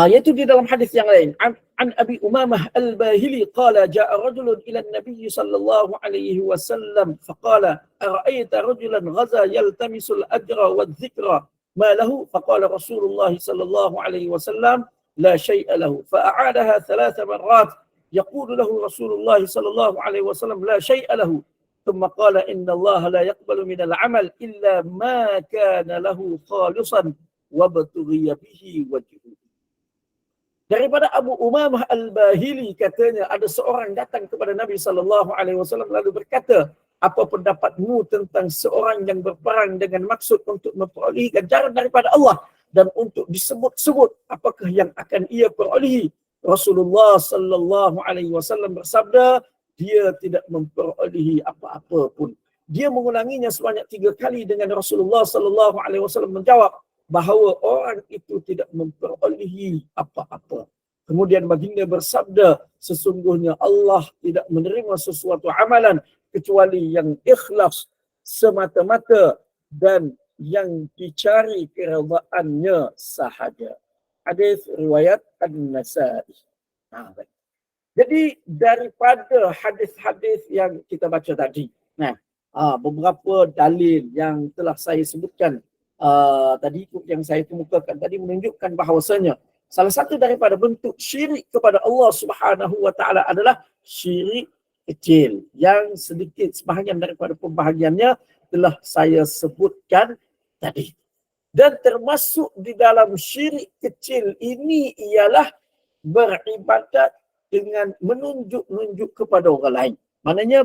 Yaitu di dalam hadis yang lain. An Abi Umamah Al-Bahili qala ja'a rajulun ila an-nabiy sallallahu alaihi wasallam faqala ara'aita rajulan ghaza yaltamisul ajra wadh-dhikra ma lahu faqala Rasulullah sallallahu alaihi wasallam la syai'a lahu fa'adaha 3 marrat yaqulu lahu Rasulullah sallallahu alaihi wasallam la syai'a lahu ثم قال إن الله لا يقبل من العمل إلا ما كان له خالصا وابتغي به وجهه. Daripada Abu Umamah Al-Bahili katanya ada seorang datang kepada Nabi SAW lalu berkata, apa pendapatmu tentang seorang yang berperang dengan maksud untuk memperolehi ganjaran daripada Allah dan untuk disebut-sebut apakah yang akan ia perolehi? Rasulullah SAW bersabda, dia tidak memperolehi apa-apa pun. Dia mengulanginya sebanyak 3 kali dengan Rasulullah SAW menjawab bahawa orang itu tidak memperolehi apa-apa. Kemudian baginda bersabda, sesungguhnya Allah tidak menerima sesuatu amalan kecuali yang ikhlas semata-mata dan yang dicari keredaannya sahaja. Hadis riwayat An-Nasa'i. Jadi daripada hadis-hadis yang kita baca tadi, beberapa dalil yang telah saya sebutkan tadi yang saya kemukakan tadi menunjukkan bahawasanya salah satu daripada bentuk syirik kepada Allah Subhanahu wa taala adalah syirik kecil yang sedikit sebahagian daripada pembahagiannya telah saya sebutkan tadi. Dan termasuk di dalam syirik kecil ini ialah beribadat dengan menunjuk-nunjuk kepada orang lain. Maknanya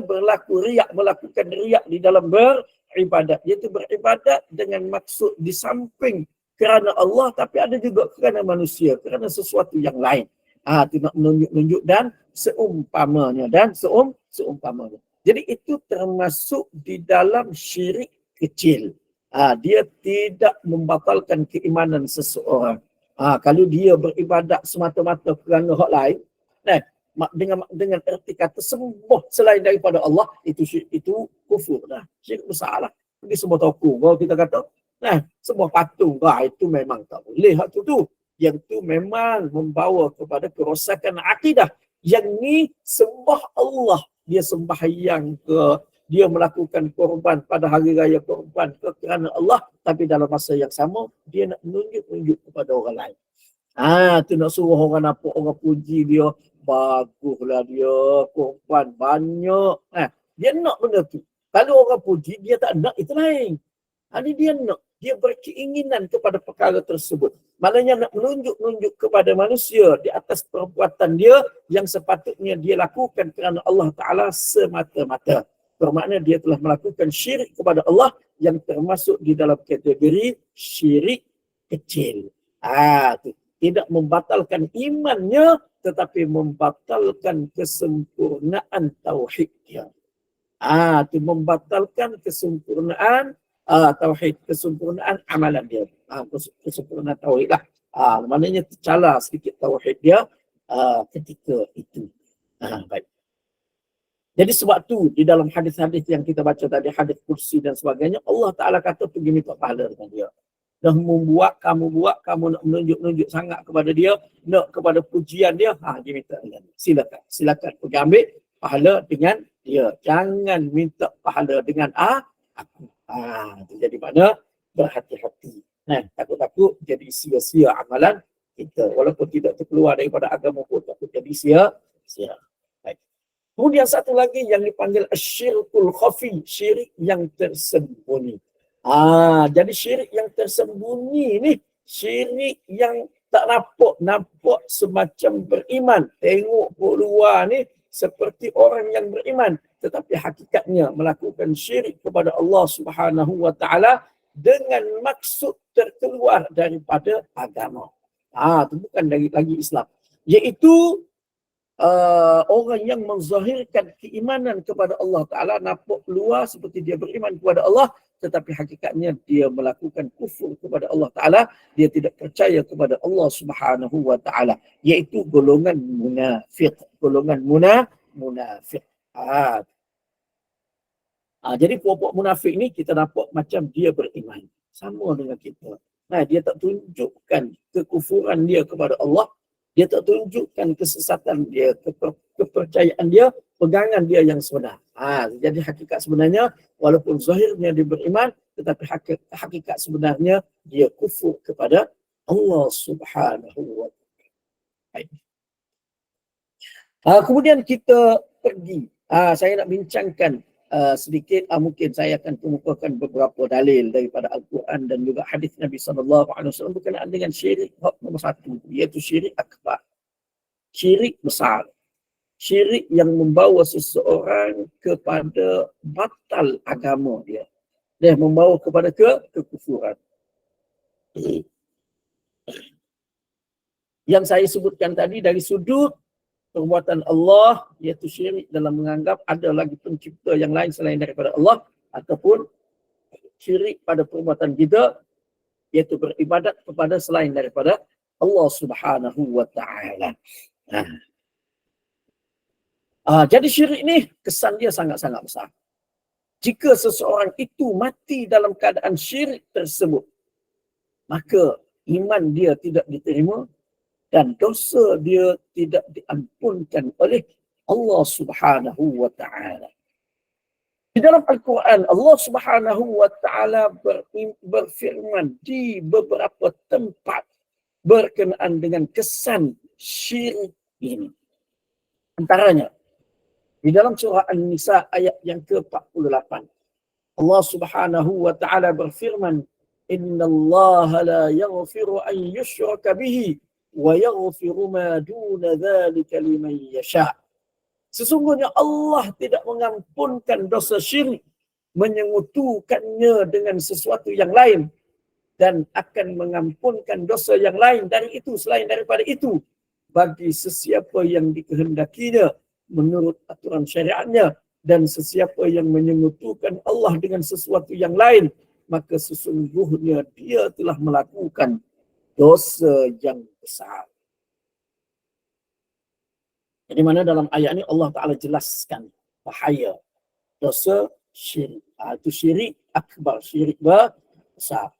melakukan riak di dalam beribadat, iaitu beribadat dengan maksud di samping kerana Allah tapi ada juga kerana manusia, kerana sesuatu yang lain. Tidak menunjuk-nunjuk dan seumpamanya seumpamanya. Jadi itu termasuk di dalam syirik kecil. Dia tidak membatalkan keimanan seseorang. Kalau dia beribadat semata-mata kerana hak lain, dengan erti kata sembah selain daripada Allah, itu kufur dah. Syirik besar lah. Pergi sembah toko, kalau kita kata, sembah patung, itu memang tak boleh. Hak tu. Yang tu memang membawa kepada kerosakan akidah. Yang ni sembah Allah. Dia sembahyang ke, dia melakukan korban pada hari raya korban ke kerana Allah, tapi dalam masa yang sama, dia nak menunjuk-nunjuk kepada orang lain. Tu nak suruh orang nampak, orang puji dia, baguslah dia, korban banyak. Dia nak benda tu. Kalau orang puji, dia tak nak, itu lain. Dia nak. Dia berkeinginan kepada perkara tersebut. Maknanya nak menunjuk-nunjuk kepada manusia di atas perbuatan dia yang sepatutnya dia lakukan kerana Allah Ta'ala semata-mata. Bermakna dia telah melakukan syirik kepada Allah yang termasuk di dalam kategori syirik kecil. Tidak membatalkan imannya, tetapi membatalkan kesempurnaan tauhidnya. Itu membatalkan kesempurnaan tauhid, kesempurnaan amalan dia. Kesempurnaan tauhid lah. Maknanya tercela sedikit tauhid dia ketika itu. Baik. Jadi sebab tu di dalam hadis-hadis yang kita baca tadi, hadis kursi dan sebagainya, Allah Ta'ala kata pergi minta pahala dengan dia. Dah membuat, kamu nak menunjuk-nunjuk sangat kepada dia, nak kepada pujian dia, dia minta dengan dia. Silakan pergi ambil pahala dengan dia. Jangan minta pahala dengan aku. Itu jadi mana berhati-hati. Nah, takut-takut jadi sia-sia amalan kita. Walaupun tidak terkeluar daripada agama pun takut jadi sia-sia. Baik. Kemudian satu lagi yang dipanggil asyirkul khafi, syirik yang tersembunyi. Jadi syirik yang tersembunyi ni, syirik yang tak nampak semacam beriman. Tengok pun luar ni seperti orang yang beriman, tetapi hakikatnya melakukan syirik kepada Allah Subhanahu wa taala dengan maksud terkeluar daripada agama. Itu bukan lagi Islam. Iaitu orang yang menzahirkan keimanan kepada Allah Ta'ala, nampak luar seperti dia beriman kepada Allah, tetapi hakikatnya dia melakukan kufur kepada Allah Ta'ala, dia tidak percaya kepada Allah Subhanahu Wa Ta'ala, iaitu golongan munafik. Golongan munafik. Jadi puak-puak munafik ni kita nampak macam dia beriman. Sama dengan kita. Dia tak tunjukkan kekufuran dia kepada Allah, dia tak tunjukkan kesesatan dia, kepercayaan dia, pegangan dia yang sebenar. Jadi hakikat sebenarnya, walaupun zahirnya dia beriman, tetapi hakikat sebenarnya dia kufur kepada Allah Subhanahu wa Ta'ala. Kemudian kita pergi. Saya nak bincangkan sedikit, mungkin saya akan kemukakan beberapa dalil daripada Al-Quran dan juga hadis Nabi SAW berkenaan dengan syirik nombor 1, iaitu syirik akbar. Syirik besar. Syirik yang membawa seseorang kepada batal agama dia. Dia membawa kepada kekufuran. Yang saya sebutkan tadi dari sudut perbuatan Allah, iaitu syirik dalam menganggap ada lagi pencipta yang lain selain daripada Allah, ataupun syirik pada perbuatan kita, iaitu beribadat kepada selain daripada Allah Subhanahu wa Ta'ala. Jadi syirik ni kesan dia sangat-sangat besar. Jika seseorang itu mati dalam keadaan syirik tersebut, maka iman dia tidak diterima dan dosa dia tidak diampunkan oleh Allah Subhanahu wa Ta'ala. Di dalam Al-Quran, Allah Subhanahu wa Ta'ala berfirman di beberapa tempat berkenaan dengan kesan syirik ini. Antaranya, di dalam surah An-Nisa ayat yang ke-48. Allah Subhanahu wa Ta'ala berfirman, "Inna Allah la yaghfiru an yushraka bihi wa yaghfiru ma duna dzalika liman yasha." Sesungguhnya Allah tidak mengampunkan dosa syirik, menyekutukannya dengan sesuatu yang lain, dan akan mengampunkan dosa yang lain dari itu selain daripada itu bagi sesiapa yang dikehendakinya menurut aturan syariatnya, dan sesiapa yang menyekutukan Allah dengan sesuatu yang lain, maka sesungguhnya dia telah melakukan dosa yang besar. Jadi mana dalam ayat ini Allah Ta'ala jelaskan bahaya dosa syirik. Itu syirik akbar, syirik besar.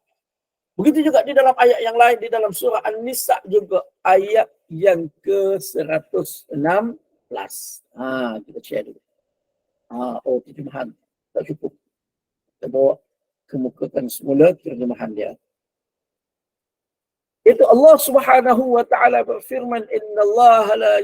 Begitu juga di dalam ayat yang lain, di dalam surah An-Nisa juga ayat yang ke-116. Kita share dulu. Terjemahan tak cukup. Kita bawa kemukakan semula terjemahan dia. Itu Allah Subhanahu wa Ta'ala berfirman, "Inna Allah la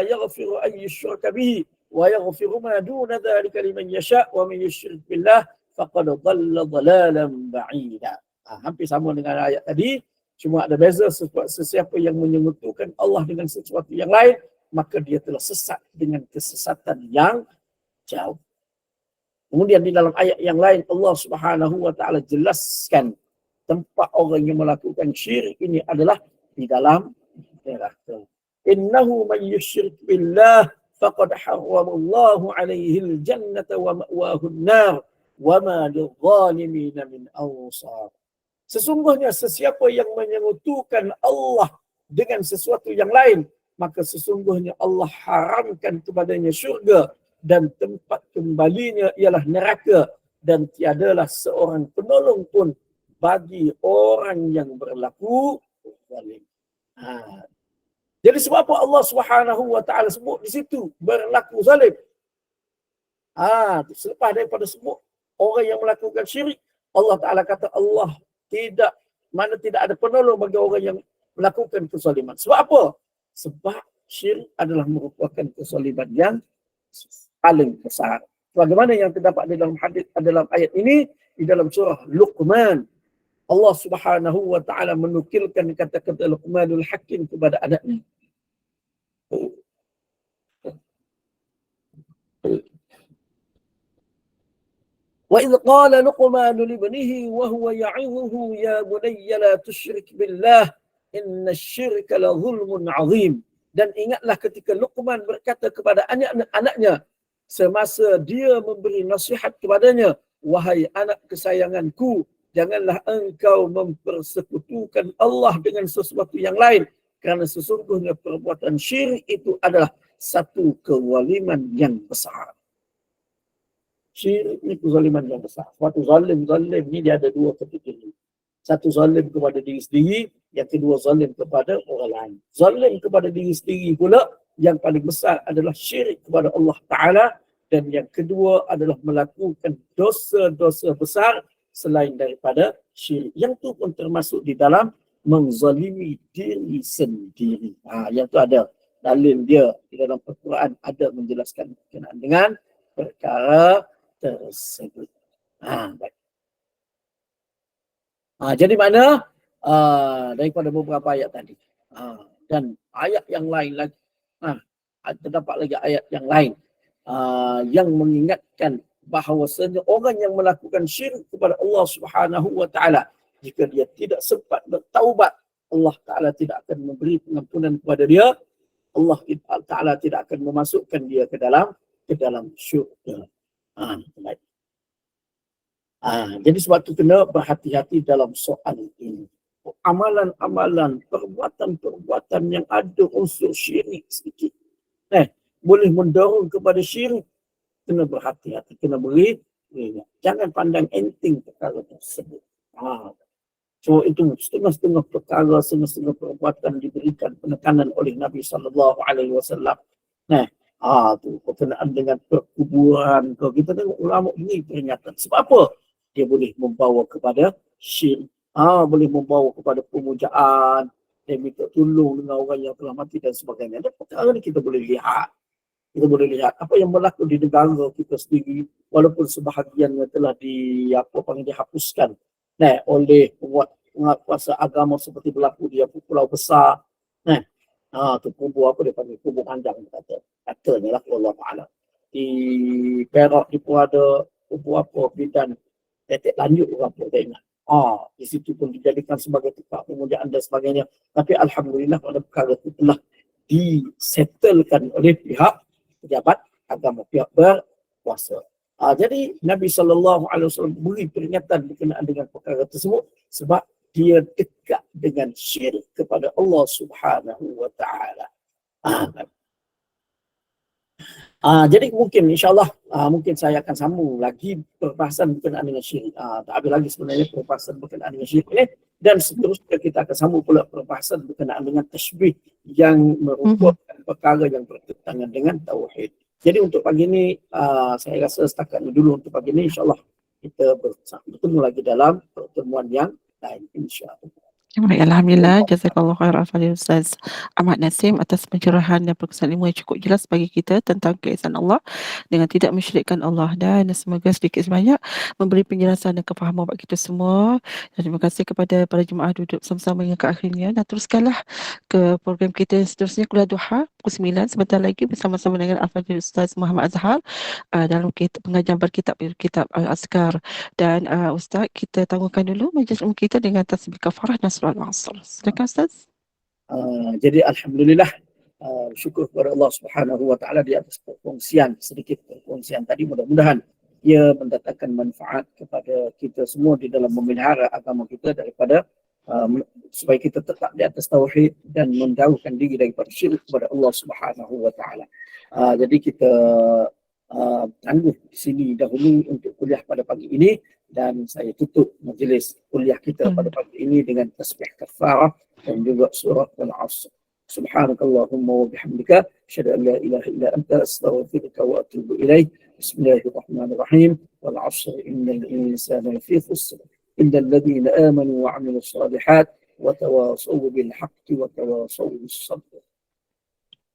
yaghfiru an yushraka bihi wa yaghfiru ma duna dzalika liman yasha wa man yushrik billah faqad dhalla dhalalan ba'ida." Hampir sama dengan ayat tadi, cuma ada beza, sesiapa yang menyekutukan Allah dengan sesuatu yang lain, maka dia telah sesat dengan kesesatan yang jauh. Kemudian di dalam ayat yang lain Allah Subhanahu wa Ta'ala jelaskan tempat orang yang melakukan syirik ini adalah di dalam neraka. Innahu man yusyrik billah faqad harramallahu alaihi al-jannata wa ma'wahu an-nar wa ma lidh-dhalimin min ansar. Sesungguhnya sesiapa yang menyekutukan Allah dengan sesuatu yang lain, maka sesungguhnya Allah haramkan kepadanya syurga dan tempat kembalinya ialah neraka, dan tiadalah seorang penolong pun bagi orang yang berlaku zalim. Jadi sebab apa Allah Subhanahu wa Ta'ala sebut di situ berlaku zalim? Selepas daripada sebut orang yang melakukan syirik, Allah Ta'ala kata Allah tidak ada penolong bagi orang yang melakukan kezaliman. Sebab apa? Sebab syirik adalah merupakan kezaliman yang paling besar. Bagaimana yang terdapat di dalam hadis dalam ayat ini, di dalam surah Luqman, Allah Subhanahu wa taala menukilkan kata-kata Luqmanul Hakim kepada anaknya. Wa idh qala Luqman li ibnihi wa huwa ya'idhuhu ya bunayya la tusyrik billah inna asy-syirka la zulmun 'adzim. Dan ingatlah ketika Luqman berkata kepada anak-anaknya semasa dia memberi nasihat kepadanya, wahai anak kesayanganku, janganlah engkau mempersekutukan Allah dengan sesuatu yang lain, kerana sesungguhnya perbuatan syirik itu adalah satu kezaliman yang besar. Syirik ini kezaliman yang besar. Suatu zalim ni dia ada dua kategori. Satu zalim kepada diri sendiri, yang kedua zalim kepada orang lain. Zalim kepada diri sendiri pula yang paling besar adalah syirik kepada Allah Ta'ala, dan yang kedua adalah melakukan dosa-dosa besar selain daripada syirik. Yang tu pun termasuk di dalam menzalimi diri sendiri. Yang tu ada dalil dia di dalam Al-Quran, ada menjelaskan berkenaan dengan perkara tersebut. Baik. Jadi mana daripada beberapa ayat tadi. Dan ayat yang lain lagi. Terdapat lagi ayat yang lain yang mengingatkan bahawasanya orang yang melakukan syirik kepada Allah Subhanahu wa taala, jika dia tidak sempat bertaubat, Allah Taala tidak akan memberi pengampunan kepada dia. Allah Taala tidak akan memasukkan dia ke dalam syurga. Baik. Jadi sebab itu kena berhati-hati dalam soal ini. Amalan-amalan, perbuatan-perbuatan yang ada unsur syirik sedikit, boleh mendorong kepada syirik. Kena berhati-hati, kena beri. Jangan pandang enteng perkara tersebut. So itu setengah-setengah perkara, setengah-setengah perbuatan diberikan penekanan oleh Nabi SAW. Tu berkenaan dengan perkuburan. Kita tengok ulama ini peringatan. Sebab apa? Dia boleh membawa kepada syirik. Boleh membawa kepada pemujaan. Dia minta tolong dengan orang yang telah mati dan sebagainya. Dan perkara ni kita boleh lihat. Kita boleh lihat apa yang berlaku di negara kita sendiri, walaupun sebahagiannya telah dihapuskan oleh penguasa agama seperti berlaku di Pulau Besar. Tu kubu apa dia panggil, kubu panjang katanya lah, Allah Ta'ala. Di Perak di pun ada kubu apa, bidan tetek lanjut apa tak ingat. Di situ pun dijadikan sebagai tempat pemujaan dan sebagainya. Tapi alhamdulillah pada perkara itu telah disettlekan oleh pihak pejabat agama, pihak berkuasa. Jadi Nabi SAW beri peringatan berkenaan dengan perkara tersebut sebab dia dekat dengan syirik kepada Allah Subhanahu wa taala. Jadi mungkin insyaAllah mungkin saya akan sambung lagi perbahasan berkenaan dengan syirik. Tak habis lagi sebenarnya perbahasan berkenaan dengan syirik ini, dan seterusnya kita akan sambung pula perbahasan berkenaan dengan tasbih yang merupakan perkara yang bertentangan dengan tauhid. Jadi untuk pagi ini saya rasa setakat dulu untuk pagi ini. InsyaAllah kita bertemu lagi dalam pertemuan yang lain, insyaAllah. Baik, alhamdulillah, jazakallahu khairan Fadil Ustaz Ahmad Nasim atas pencerahan dan perkongsian ilmu yang cukup jelas bagi kita tentang keesaan Allah dengan tidak mensyirikkan Allah, dan semoga sedikit sebanyak memberi penjelasan dan kefahaman bagi kita semua. Dan terima kasih kepada para jemaah duduk sama-sama hingga ke akhirnya, dan teruskanlah ke program kita seterusnya, Kuliah Duha pukul 9 sebentar lagi bersama-sama dengan Al-Fadhil Ustaz Muhammad Azhar dalam pengajian berkitab Al-Azkar. Dan Ustaz, kita tangguhkan dulu majlis ilmu kita dengan tasbih kafarah dan surah Al-Asr. Silakan Ustaz. Jadi alhamdulillah, syukur kepada Allah Subhanahu wa taala di atas sedikit perkongsian tadi. Mudah-mudahan ia mendatangkan manfaat kepada kita semua di dalam memelihara agama kita daripada supaya kita tetap di atas tauhid dan menjauhkan diri daripada syirik kepada Allah Subhanahu wa taala. Jadi kita tangguh di sini dahulu untuk kuliah pada pagi ini, dan saya tutup majlis kuliah kita pada pagi ini dengan tasbih kafarah dan juga surah Al-Asr. Subhanakallahumma wa bihamdika asyhadu an la ilaha illa anta astaghfiruka wa atubu ilaik. Bismillahirrahmanirrahim. Wal 'asri innal insana lafi khusr illa alladhina amanu wa 'amilus shalihat wa tawasaw bil haqqi wa tawasaw bis sabr.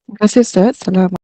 Terima kasih Ustaz. Salam.